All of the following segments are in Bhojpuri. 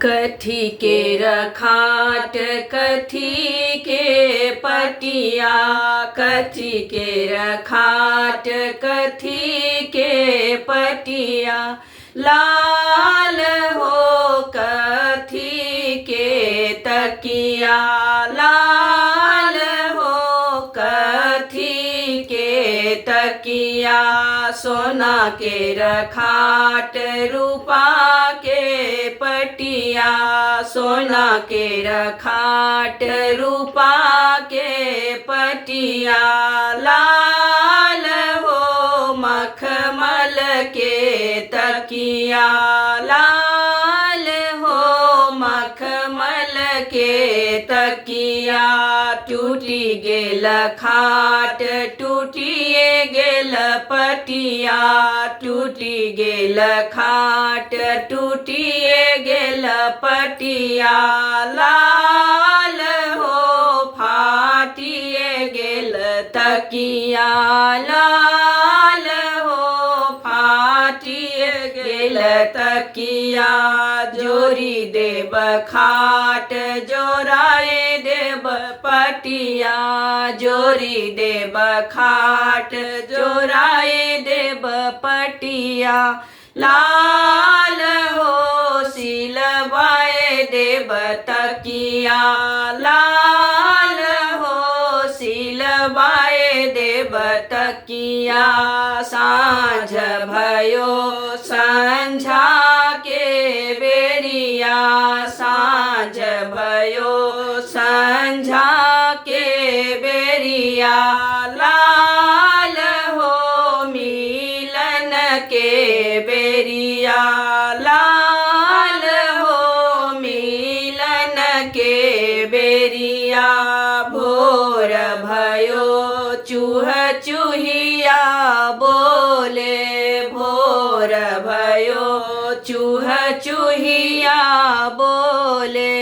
कथी के रखाट कथी के पटिया, कथी के रखाट कथी के पटिया, लाल हो कथी के तकिया, लाल हो कथी के तकिया, सोना के रखाट रूपा के पटिया, सोना के रखाट रूपा के पटिया, लाल हो मखमल के तकिया, लाल हो मखमल के तकिया, टूटी गेल खाट टूटिए गेल पटिया, टूटी गेल खाट टूटिए गेल पटिया, लाल हो फाटिए गेल तकिया, लाल हो फाटिए गेल तकिया, जोरी देब खाट जोराए देब पटिया, जोरी देब खाट जोराए देब पटिया, लाल हो सिलवाए देब तकिया, लाल हो सिलवाए देब तकिया, साँझ भयो संझा के बेरिया, साँझ भयो संझा के बेरिया, लाल हो मिलन के बेरिया, लाल हो मिलन के बेरिया, भोर भयो चूह चूहिया बोले, भोर भयो चूह चूहिया बोले,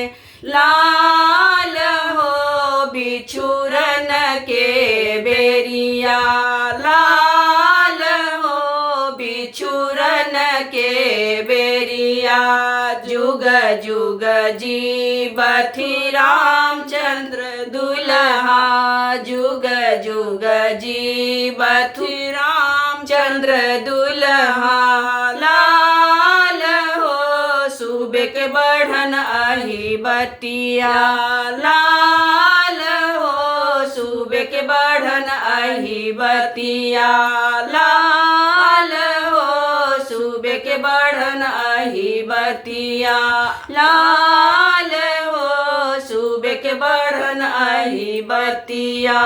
लाल हो बिछुरन के बेरिया, लाल हो बिछुरन के बेरिया, जुग जुग जीवथि रामचंद्र दुल्हा, जुग जुग जीवथि रामचंद्र दुल्हा, लाल हो सुबेक बढ़न अहि बतिया, लाल हो सुबेक बढ़न अहि बतिया, लाल हो सुबेक बढ़न अहि बतिया, लाल हो सुबेक बढ़न अहि बतिया।